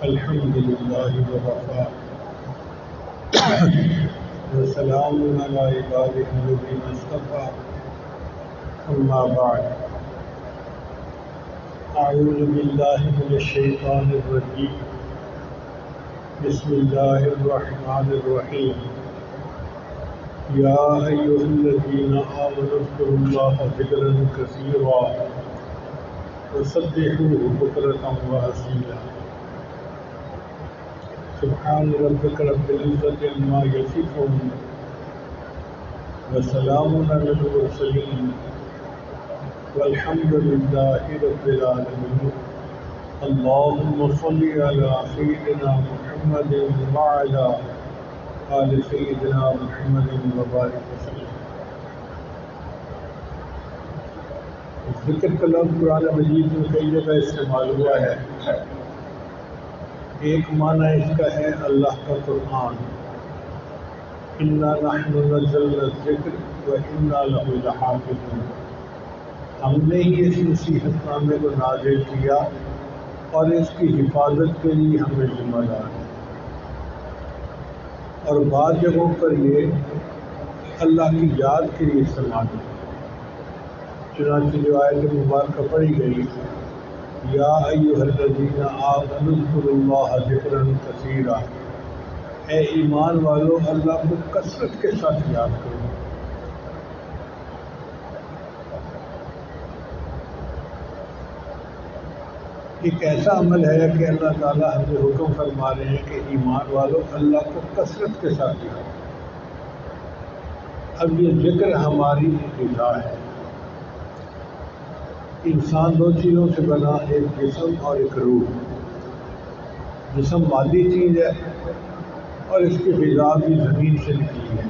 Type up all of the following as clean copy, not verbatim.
الحمد لله وكفى وسلام على عباده الذين اصطفى أما بعد أعوذ بالله من الشيطان الرجيم بسم الله الرحمن الرحيم يا أيها الذين آمنوا اذكروا الله ذكرا كثيرا وسبحوه بكرة وأصيلا سبحان ربك رب العزة عما يصفون وسلام على المرسلين والحمد لله رب العالمين اللهم صل على سيدنا محمد وعلى آل سيدنا محمد وبارك وسلم۔ ذکر کا لفظ قرآن مجید میں کئی جگہ استعمال ہوا ہے۔ ایک معنی اس کا ہے اللہ کا قرآن، اِنَّا نَحْنُ نَزَّلْنَا الذِّكْرَ وَإِنَّا لَهُ لَحَافِظُونَ، ہم نے ہی اس نصیحت نامے کو نازل کیا اور اس کی حفاظت کے لیے ہمیں ذمہ دار ہے۔ اور بعض جگہوں پر یہ اللہ کی یاد کے لیے استعمال ہے، چنانچہ جو آیت مبارکہ پڑھی گئی یا ایھا الذین آمنوا اذکروا اللہ ذکرا کثیرا، اے ایمان والو اللہ کو کثرت کے ساتھ یاد کرو۔ ایک ایسا عمل ہے کہ اللہ تعالیٰ ہمیں حکم فرما رہے ہیں کہ ایمان والو اللہ کو کثرت کے ساتھ یاد کرو۔ اب یہ ذکر ہماری غذا ہے۔ انسان دو چیزوں سے بنا، ایک جسم اور ایک روح۔ جسم مادی چیز ہے اور اس کی غذا بھی زمین سے نکلی ہے،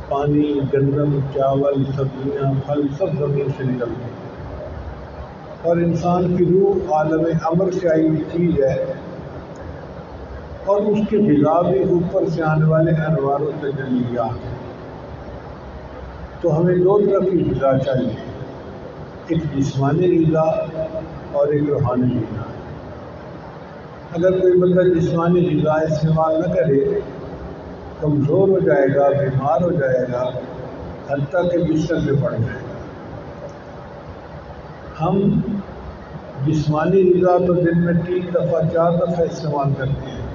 پانی، گندم، چاول، سبزیاں، پھل سب زمین سے نکلتے ہیں۔ اور انسان کی روح عالم امر سے آئی ہوئی چیز ہے اور اس کی غذا بھی اوپر سے آنے والے انوار و تجلیات ہیں۔ تو ہمیں دو طرح کی غذا چاہیے، ایک جسمانی غذا اور ایک روحانی غذا۔ اگر کوئی بندہ جسمانی غذا استعمال نہ کرے، کمزور ہو جائے گا، بیمار ہو جائے گا، حتیٰ کہ بستر پہ پڑ جائے گا۔ ہم جسمانی غذا تو دن میں 3 دفعہ 4 دفعہ استعمال کرتے ہیں،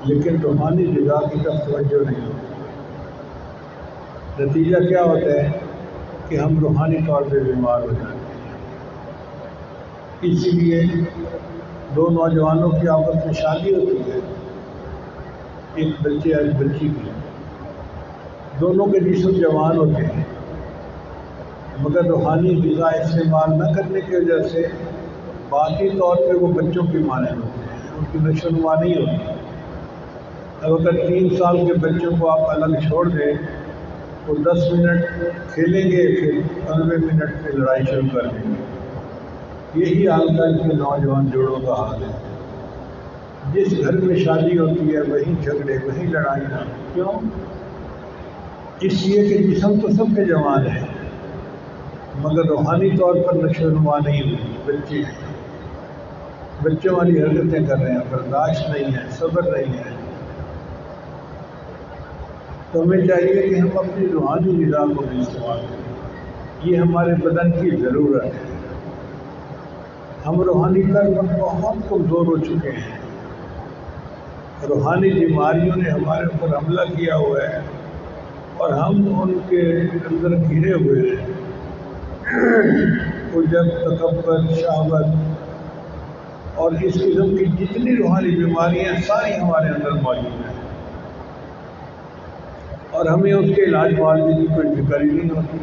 لیکن روحانی غذا کی طرف توجہ نہیں ہوتی۔ نتیجہ کیا ہوتا ہے کہ ہم روحانی طور پہ بیمار ہو جاتے ہیں۔ اسی لیے دو نوجوانوں کی آپس میں شادی ہوتی ہے، ایک بچے اور ایک بچی کی، دونوں کے جسم جوان ہوتے ہیں، مگر روحانی غذا استعمال نہ کرنے کی وجہ سے باقی طور پہ وہ بچوں کی مانند ہوتے ہیں، ان کی نشو و نما نہیں ہوتی۔ اب اگر 3 سال کے بچوں کو آپ الگ چھوڑ دیں، وہ 10 منٹ کھیلیں گے، پھر 15 منٹ میں لڑائی شروع کر دیں گے۔ یہی آج کل کے نوجوان جوڑوں کا حال ہے۔ جس گھر میں شادی ہوتی ہے وہیں جھگڑے، وہیں لڑائیاں۔ کیوں؟ اس لیے کہ جسم تو سب کے جوان ہے، مگر روحانی طور پر نشو و نما نہیں ہوئی، بچے ہیں، بچوں والی حرکتیں کر رہے ہیں، برداشت نہیں ہے، صبر نہیں ہے۔ تو ہمیں چاہیے کہ ہم اپنی روحانی غذا کو بھی استعمال کریں، یہ ہمارے بدن کی ضرورت ہے۔ ہم روحانی طور پر بہت کمزور ہو چکے ہیں، روحانی بیماریوں نے ہمارے اوپر حملہ کیا ہوا ہے اور ہم ان کے اندر گھرے ہوئے ہیں۔ عجب، تکبر، شہوت اور اس قسم کی جتنی روحانی بیماریاں ساری ہمارے اندر موجود ہیں۔ اور ہمیں اس کے علاج معالجے کی کوئی فکر ہی نہیں ہوتی۔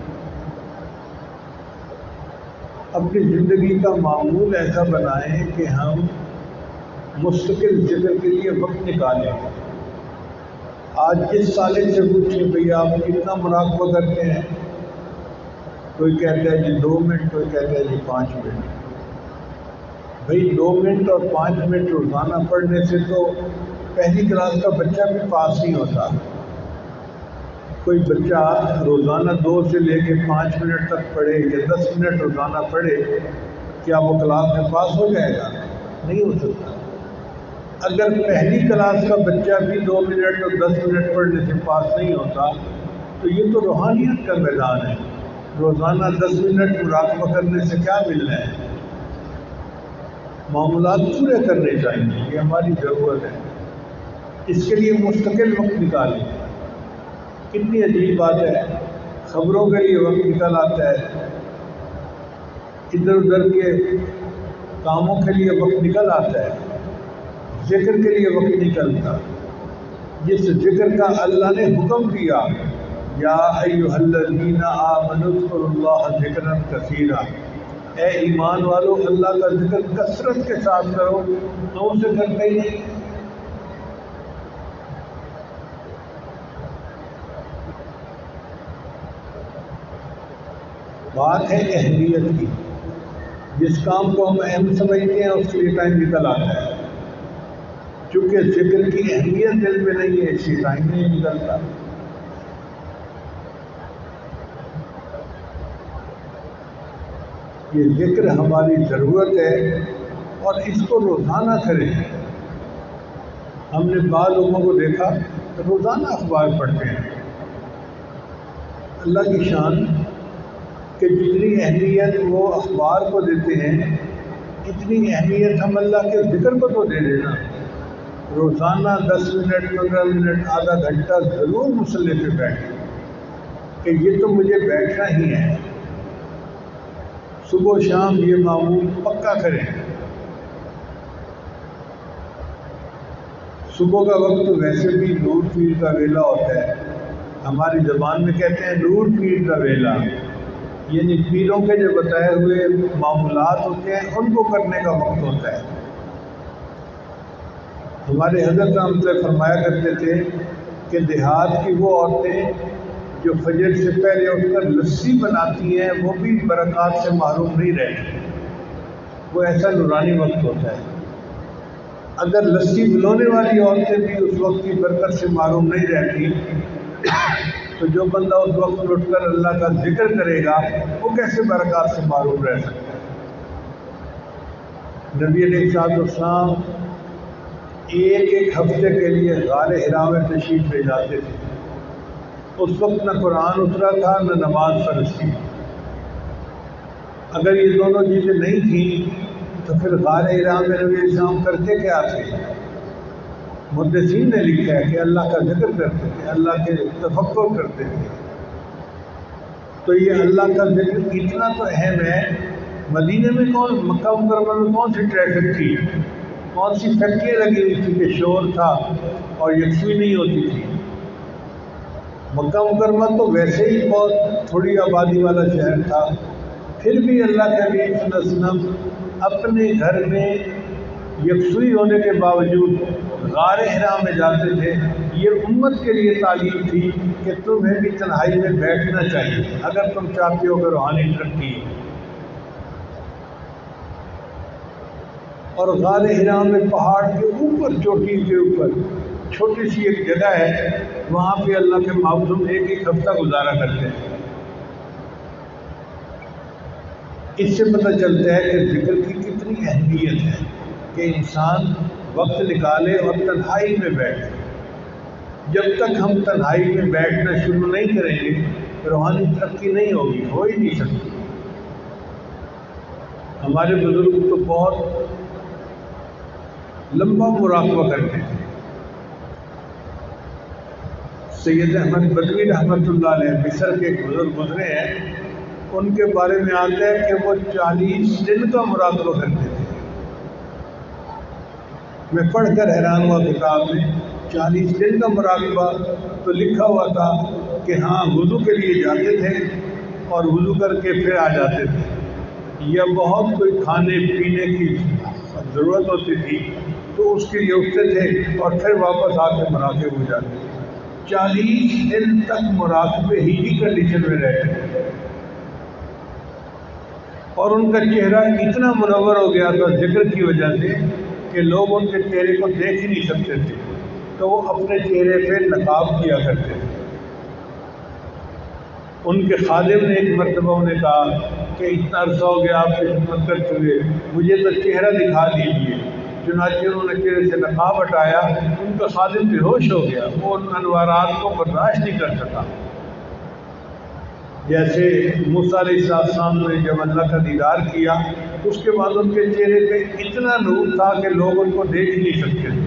اپنی زندگی کا معمول ایسا بنائیں کہ ہم مستقل ذکر کے لیے وقت نکالیں۔ آج جس سالے سے پوچھیں بھئی آپ کتنا مراقبہ کرتے ہیں، کوئی کہتا ہے جی 2 منٹ، کوئی کہتا ہے جی 5 منٹ۔ بھئی 2 منٹ اور 5 منٹ روزانہ پڑھنے سے تو پہلی کلاس کا بچہ بھی پاس نہیں ہوتا۔ کوئی بچہ روزانہ 2 سے لے کے 5 منٹ تک پڑھے یا 10 منٹ روزانہ پڑھے، کیا وہ کلاس میں پاس ہو جائے گا؟ نہیں ہو سکتا۔ اگر پہلی کلاس کا بچہ بھی 2 منٹ اور 10 منٹ پڑھنے سے پاس نہیں ہوتا تو یہ تو روحانیت کا میدان ہے۔ روزانہ 10 منٹ مراقبہ کرنے سے کیا ملنا ہے؟ معاملات پورے کرنے چاہیے، یہ ہماری ضرورت ہے۔ اس کے لیے مستقل وقت نکالیں۔ کتنی عجیب بات ہے، خبروں کے لیے وقت نکل آتا ہے، ادھر ادھر کے کاموں کے لیے وقت نکل آتا ہے، ذکر کے لیے وقت نکلتا۔ جس ذکر کا اللہ نے حکم دیا، یا ایھا الذین آمنوا اذکروا اللہ ذکرا کثیرا، اے ایمان والو اللہ کا ذکر کثرت کے ساتھ کرو، تو اسے کرتے ہی نہیں۔ بات ہے اہمیت کی، جس کام کو ہم اہم سمجھتے ہیں اس کے لیے ٹائم نکل آتا ہے، چونکہ ذکر کی اہمیت دل میں نہیں ہے اس لیے ٹائم نہیں نکلتا۔ یہ ذکر ہماری ضرورت ہے اور اس کو روزانہ کریں۔ ہم نے بعض لوگوں کو دیکھا کہ روزانہ اخبار پڑھتے ہیں۔ اللہ کی شان کہ جتنی اہمیت وہ اخبار کو دیتے ہیں، اتنی اہمیت ہم اللہ کے ذکر کو تو دے دینا۔ روزانہ 10 منٹ 15 منٹ آدھا گھنٹہ ضرور مصلی پہ بیٹھیں کہ یہ تو مجھے بیٹھنا ہی ہے۔ صبح و شام یہ معمول پکا کریں۔ صبح کا وقت تو ویسے بھی نور پیر کا ویلا ہوتا ہے، ہماری زبان میں کہتے ہیں نور پیر کا ویلا، یعنی پیروں کے جو بتائے ہوئے معمولات ہوتے ہیں ان کو کرنے کا وقت ہوتا ہے۔ ہمارے حضرت رحمۃ اللہ فرمایا کرتے تھے کہ دیہات کی وہ عورتیں جو فجر سے پہلے اٹھ کر لسی بناتی ہیں وہ بھی برکات سے محروم نہیں رہتی، وہ ایسا نورانی وقت ہوتا ہے۔ اگر لسی بلونے والی عورتیں بھی اس وقت کی برکت سے محروم نہیں رہتی تو جو بندہ اس وقت میں اٹھ کر اللہ کا ذکر کرے گا وہ کیسے برکات سے محروم رہ سکتا ہے؟ نبی علیہ السلام ایک ہفتے کے لیے غار حرا میں تشریف لے جاتے تھے۔ اس وقت نہ قرآن اترا تھا نہ نماز فرض تھی۔ اگر یہ دونوں چیزیں نہیں تھیں تو پھر غار حرا میں نبی علیہ السلام کرتے کیا تھے؟ محدثین نے لکھا ہے کہ اللہ کا ذکر کرتے تھے، اللہ کے تفکر کرتے تھے۔ تو یہ اللہ کا ذکر اتنا تو اہم ہے۔ مدینے میں مکہ مکرمہ میں کون سی ٹریفک تھی، کون سی فیکٹریاں لگی ہوئی تھی کہ شور تھا اور یکسوئی نہیں ہوتی تھی؟ مکہ مکرمہ تو ویسے ہی بہت تھوڑی آبادی والا شہر تھا، پھر بھی اللہ کے نبی صلی اللہ علیہ وسلم اپنے گھر میں یکسوئی ہونے کے باوجود غار حرا میں جاتے تھے۔ یہ امت کے لیے تعلیم تھی کہ تمہیں بھی تنہائی میں بیٹھنا چاہیے اگر تم چاہتے ہو کہ روحانی ترقی۔ اور غار حرا میں پہاڑ کے اوپر، چوٹی کے اوپر چھوٹی سی ایک جگہ ہے، وہاں پہ اللہ کے معصوم ایک ہفتہ گزارا کرتے ہیں۔ اس سے پتہ چلتا ہے کہ ذکر کی کتنی اہمیت ہے کہ انسان وقت نکالے اور تنہائی میں بیٹھے۔ جب تک ہم تنہائی میں بیٹھنا شروع نہیں کریں گے روحانی ترقی نہیں ہوگی، ہو ہی نہیں سکتی۔ ہمارے بزرگ تو بہت لمبا مراقبہ کرتے تھے۔ سید احمد بدوی رحمۃ اللہ علیہ مصر کے ایک بزرگ گزرے ہیں، ان کے بارے میں آتا ہے کہ وہ 40 دن کا مراقبہ کرتے تھے۔ میں پڑھ کر حیران ہوا کتاب میں 40 دن کا مراقبہ تو لکھا ہوا تھا کہ ہاں وضو کے لیے جاتے تھے اور وضو کر کے پھر آ جاتے تھے، یا بہت کوئی کھانے پینے کی ضرورت ہوتی تھی تو اس کے لیے اٹھتے تھے اور پھر واپس آ کے مراقب ہو جاتے تھے۔ 40 دن تک مراقبے ہی کی کنڈیشن میں رہتے تھے، اور ان کا چہرہ اتنا منور ہو گیا تھا ذکر کی وجہ سے کہ لوگ ان کے چہرے کو دیکھ ہی نہیں سکتے تھے، تو وہ اپنے چہرے پہ نقاب کیا کرتے تھے۔ ان کے خادم نے ایک مرتبہ انہیں کہا کہ اتنا عرصہ ہو گیا آپ کی خدمت کرتے ہوئے، مجھے تو چہرہ دکھا دیجیے۔ چنانچہ انہوں نے چہرے سے نقاب ہٹایا، ان کا خادم بے ہوش ہو گیا، وہ ان انوارات کو برداشت نہیں کر سکا۔ جیسے موسیٰ علیہ السلام نے جب اللہ کا دیدار کیا، اس کے بعد ان کے چہرے پہ اتنا نور تھا کہ لوگ ان کو دیکھ نہیں سکتے تھے۔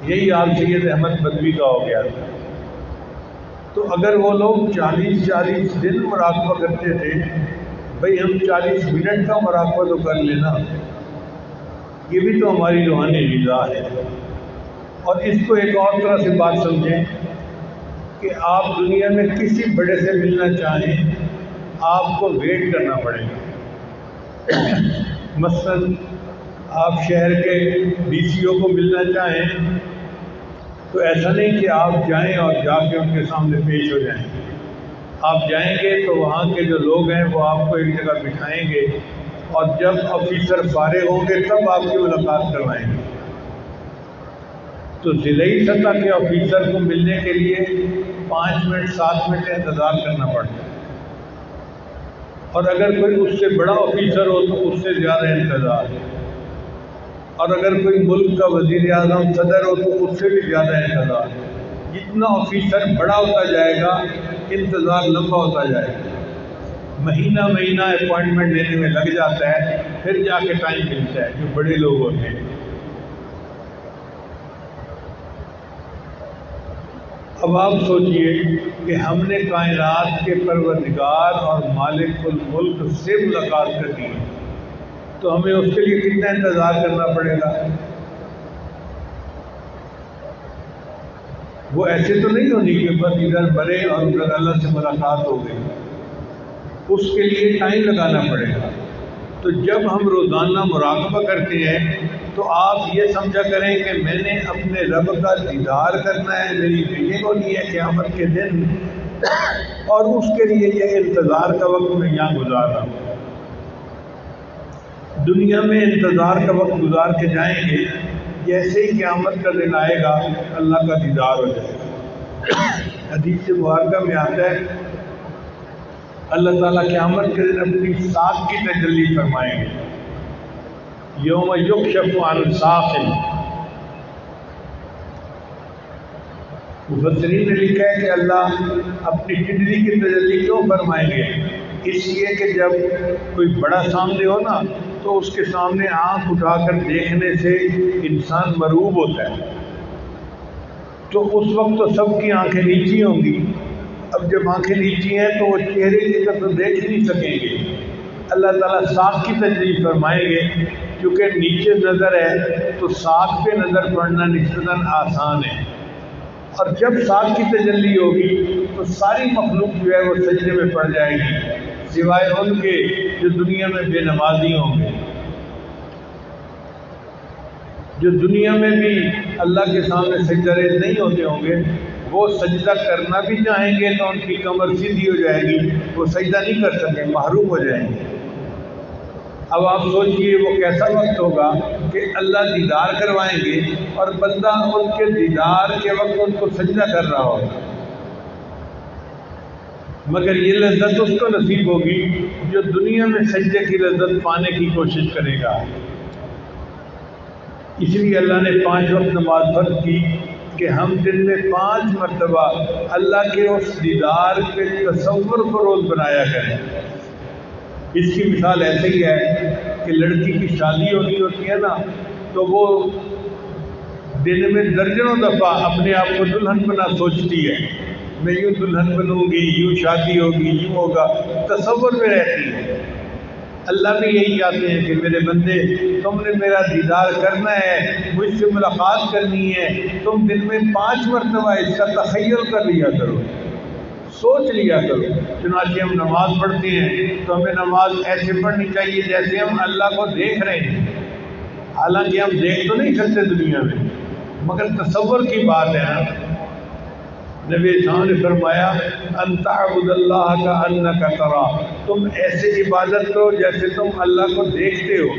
یہی حال سید احمد بدوی کا ہو گیا تھا۔ تو اگر وہ لوگ 40 دن مراقبہ کرتے تھے، بھئی ہم 40 منٹ کا مراقبہ تو کر لینا، یہ بھی تو ہماری روحانی غذا ہے۔ اور اس کو ایک اور طرح سے بات سمجھیں کہ آپ دنیا میں کسی بڑے سے ملنا چاہیں، آپ کو ویٹ کرنا پڑے گا۔ مثلاً آپ شہر کے ڈی سی او کو ملنا چاہیں تو ایسا نہیں کہ آپ جائیں اور جا کے ان کے سامنے پیش ہو جائیں۔ آپ جائیں گے تو وہاں کے جو لوگ ہیں وہ آپ کو ایک جگہ بٹھائیں گے، اور جب آفیسر فارغ ہوں گے تب آپ کی ملاقات کروائیں گے۔ تو ضلعی سطح کے آفیسر کو ملنے کے لیے 5 منٹ 7 منٹ انتظار کرنا پڑتا ہے، اور اگر کوئی اس سے بڑا آفیسر ہو تو اس سے زیادہ انتظار، اور اگر کوئی ملک کا وزیر اعظم صدر ہو تو اس سے بھی زیادہ انتظار۔ جتنا آفیسر بڑا ہوتا جائے گا انتظار لمبا ہوتا جائے گا، مہینہ اپوائنٹمنٹ لینے میں لگ جاتا ہے، پھر جا کے ٹائم ملتا ہے جو بڑے لوگ ہوتے ہیں۔ اب آپ سوچئے کہ ہم نے کائنات کے پروردگار اور مالک الملک سے ملاقات کرنی ہے، تو ہمیں اس کے لیے کتنا انتظار کرنا پڑے گا؟ وہ ایسے تو نہیں ہونی کہ بس ادھر مرے اور ادھر اللہ سے ملاقات ہو گئی، اس کے لیے ٹائم لگانا پڑے گا۔ تو جب ہم روزانہ مراقبہ کرتے ہیں تو آپ یہ سمجھا کریں کہ میں نے اپنے رب کا دیدار کرنا ہے، میری میٹنگ ہونی ہے قیامت کے دن، اور اس کے لیے یہ انتظار کا وقت میں یہاں گزار رہا ہوں۔ دنیا میں انتظار کا وقت گزار کے جائیں گے، جیسے ہی قیامت کا دن آئے گا اللہ کا دیدار ہو جائے گا۔ حدیث مبارکہ میں آتا ہے اللہ تعالیٰ قیامت کے دن اپنی ساکھ کی تجلی فرمائیں گے، یوم یکشف عن ساق۔ مفسرین نے لکھا ہے کہ اللہ اپنی تجلی کی تجلی کیوں فرمائیں گے؟ اس لیے کہ جب کوئی بڑا سامنے ہو نا تو اس کے سامنے آنکھ اٹھا کر دیکھنے سے انسان مرعوب ہوتا ہے، تو اس وقت تو سب کی آنکھیں نیچی ہوں گی۔ اب جب آنکھیں نیچی ہیں تو وہ چہرے کی طرف دیکھ نہیں سکیں گے، اللہ تعالیٰ ساکھ کی تجلی فرمائیں گے، کیونکہ نیچے نظر ہے تو ساکھ پہ نظر پڑنا نسبتاً آسان ہے، اور جب ساکھ کی تجلی ہوگی تو ساری مخلوق جو ہے وہ سجدے میں پڑ جائے گی، سوائے ان کے جو دنیا میں بے نمازی ہوں گے۔ جو دنیا میں بھی اللہ کے سامنے سجدہ ریز نہیں ہوتے ہوں گے، وہ سجدہ کرنا بھی چاہیں گے تو ان کی کمر سیدھی ہو جائے گی، وہ سجدہ نہیں کر سکیں، محروم ہو جائیں گے۔ اب آپ سوچئے وہ کیسا وقت ہوگا کہ اللہ دیدار کروائیں گے اور بندہ ان کے دیدار کے وقت ان کو سجدہ کر رہا ہوگا، مگر یہ لذت اس کو نصیب ہوگی جو دنیا میں سجدے کی لذت پانے کی کوشش کرے گا۔ اس لیے اللہ نے 5 وقت نماز فرض کی کہ ہم دن میں 5 مرتبہ اللہ کے اس دیدار کے تصور کو روز بنایا کریں۔ اس کی مثال ایسے ہی ہے کہ لڑکی کی شادی ہونی ہوتی ہے نا، تو وہ دن میں درجنوں دفعہ اپنے آپ کو دلہن بنا سوچتی ہے، میں یوں دلہن بنوں گی، یوں شادی ہوگی، یوں ہوگا، تصور میں رہتی ہے۔ اللہ بھی یہی چاہتے ہیں کہ میرے بندے تم نے میرا دیدار کرنا ہے، مجھ سے ملاقات کرنی ہے، تم دن میں 5 مرتبہ اس کا تخیل کر لیا کرو، سوچ لیا کرو۔ چنانچہ ہم نماز پڑھتے ہیں تو ہمیں نماز ایسے پڑھنی چاہیے جیسے ہم اللہ کو دیکھ رہے ہیں، حالانکہ ہم دیکھ تو نہیں سکتے دنیا میں، مگر تصور کی بات ہے نا۔ نبی اسلام نے فرمایا ان تعبد اللہ کا انک تراہ، تم ایسے عبادت کرو جیسے تم اللہ کو دیکھتے ہو،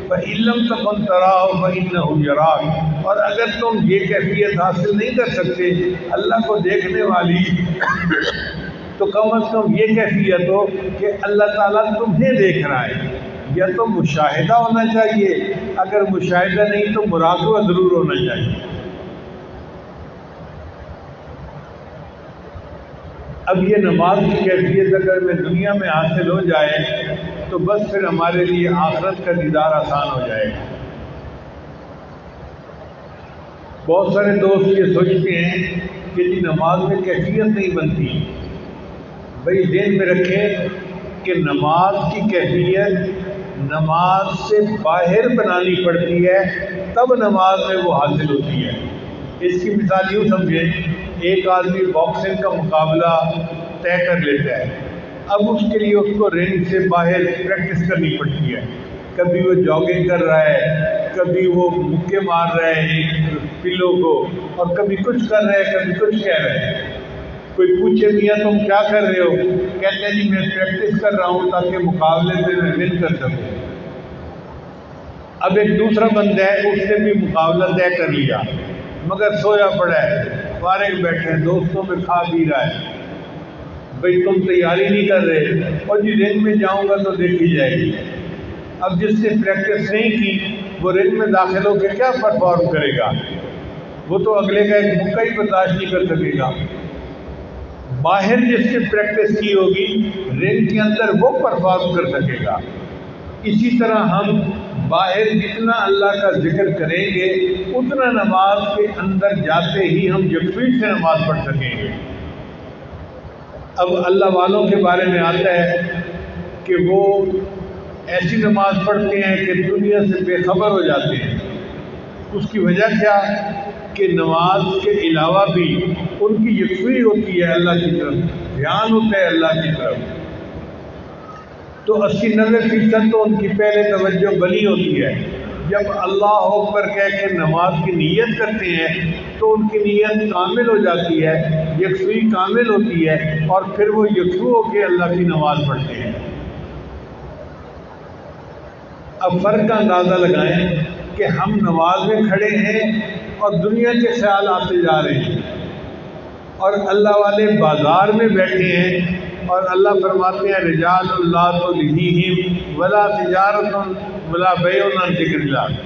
فإن لم تکن تراہ فإنہ یراک، اور اگر تم یہ کیفیت حاصل نہیں کر سکتے اللہ کو دیکھنے والی تو کم از کم یہ کیفیت ہو کہ اللہ تعالیٰ تمہیں دیکھ رہا ہے، یا تو مشاہدہ ہونا چاہیے، اگر مشاہدہ نہیں تو مراقبہ ضرور ہونا چاہیے۔ اب یہ نماز کی کیفیت اگر میں دنیا میں حاصل ہو جائے تو بس پھر ہمارے لیے آخرت کا دیدار آسان ہو جائے گا۔ بہت سارے دوست یہ سوچتے ہیں کہ جی نماز میں کیفیت نہیں بنتی، بھئی ذہن میں رکھیں کہ نماز کی کیفیت نماز سے باہر بنانی پڑتی ہے، تب نماز میں وہ حاصل ہوتی ہے۔ اس کی مثال یوں سمجھیں، ایک آدمی باکسنگ کا مقابلہ طے کر لیتا ہے، اب اس کے لیے اس کو رنگ سے باہر پریکٹس کرنی پڑتی ہے، کبھی وہ جاگنگ کر رہا ہے، کبھی وہ مکے مار رہا ہے ایک پلو کو، اور کبھی کچھ کر رہا ہے، کبھی کچھ کہہ رہا ہے۔ کوئی پوچھے میاں تم کیا کر رہے ہو؟ کہتے ہیں جی میں پریکٹس کر رہا ہوں تاکہ مقابلے میں ون کر سکوں۔ اب ایک دوسرا بندہ ہے، اس نے بھی مقابلہ طے کر لیا مگر سویا پڑا ہے، فارغ بیٹھے ہیں، دوستوں میں کھا پی رہا ہے۔ بھئی تم تیاری نہیں کر رہے، اور جی رنگ میں جاؤں گا تو دیکھی جائے گی۔ اب جس نے پریکٹس نہیں کی وہ رنگ میں داخل ہو کے کیا پرفارم کرے گا؟ وہ تو اگلے کا ایک مکہ ہی برداشت نہیں کر سکے گا۔ باہر جس نے پریکٹس کی ہوگی رنگ کے اندر وہ پرفارم کر سکے گا۔ اسی طرح ہم باہر جتنا اللہ کا ذکر کریں گے اتنا نماز کے اندر جاتے ہی ہم یکسوئی سے نماز پڑھ سکیں گے۔ اب اللہ والوں کے بارے میں آتا ہے کہ وہ ایسی نماز پڑھتے ہیں کہ دنیا سے بے خبر ہو جاتے ہیں۔ اس کی وجہ کیا کہ نماز کے علاوہ بھی ان کی یکسوئی ہوتی ہے اللہ کی طرف، دھیان ہوتا ہے اللہ کی طرف، تو 80-90% تو ان کی پہلے توجہ بنی ہوتی ہے۔ جب اللہ اکبر کہہ کے نماز کی نیت کرتے ہیں تو ان کی نیت کامل ہو جاتی ہے، یکسوئی کامل ہوتی ہے، اور پھر وہ یکسو ہو کے اللہ کی نماز پڑھتے ہیں۔ اب فرق کا اندازہ لگائیں کہ ہم نماز میں کھڑے ہیں اور دنیا کے خیال آتے جا رہے ہیں، اور اللہ والے بازار میں بیٹھے ہیں اور اللہ فرماتے ہیں رجال لا تلہیہم ولا تجارت ولا بیع عن ذکر اللہ،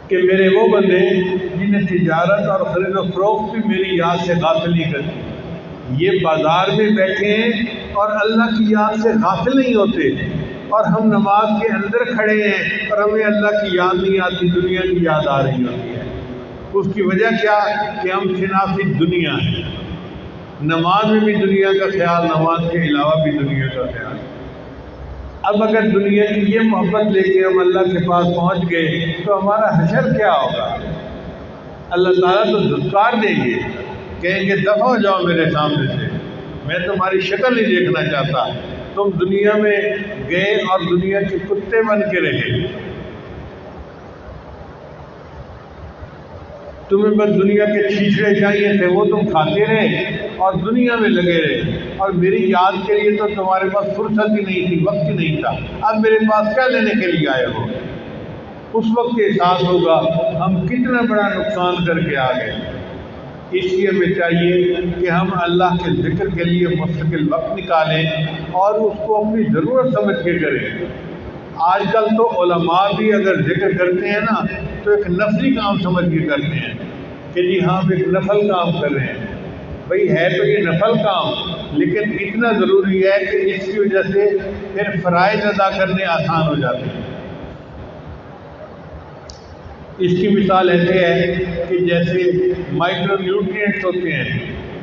کہ میرے وہ بندے جنہیں تجارت اور خرید و فروخت بھی میری یاد سے غافل نہیں کرتی، یہ بازار میں بیٹھے ہیں اور اللہ کی یاد سے غافل نہیں ہوتے، اور ہم نماز کے اندر کھڑے ہیں اور ہمیں اللہ کی یاد نہیں آتی، دنیا کی یاد آ رہی ہوتی ہے۔ اس کی وجہ کیا کہ ہم شناسی دنیا ہیں، نماز میں بھی دنیا کا خیال، نماز کے علاوہ بھی دنیا کا خیال۔ اب اگر دنیا کی یہ محبت لے کے ہم اللہ کے پاس پہنچ گئے تو ہمارا حشر کیا ہوگا؟ اللہ تعالیٰ تو دھتکار دیں گے، کہیں گے دفع ہو جاؤ میرے سامنے سے، میں تمہاری شکل نہیں دیکھنا چاہتا، تم دنیا میں گئے اور دنیا کے کتے بن کے رہے، تمہیں بس دنیا کے چھیچڑے چاہیے تھے وہ تم کھاتے رہے اور دنیا میں لگے رہے، اور میری یاد کے لیے تو تمہارے پاس فرصت ہی نہیں تھی، وقت ہی نہیں تھا، اب میرے پاس کیا لینے کے لیے آئے ہو؟ اس وقت احساس ہوگا ہم کتنا بڑا نقصان کر کے آ گئے۔ اس لیے ہمیں چاہیے کہ ہم اللہ کے ذکر کے لیے مستقل وقت نکالیں اور اس کو اپنی ضرورت سمجھ کے کریں۔ آج کل تو علماء بھی اگر ذکر کرتے ہیں نا تو ایک نفلی کام سمجھ کے کرتے ہیں کہ جی ہاں ہم ایک نفل کام کر رہے ہیں۔ بھئی ہے تو یہ نفل کام، لیکن اتنا ضروری ہے کہ اس کی وجہ سے پھر فرائض ادا کرنے آسان ہو جاتے ہیں۔ اس کی مثال ایسے ہے کہ جیسے مائکرو نیوٹرینٹس ہوتے ہیں،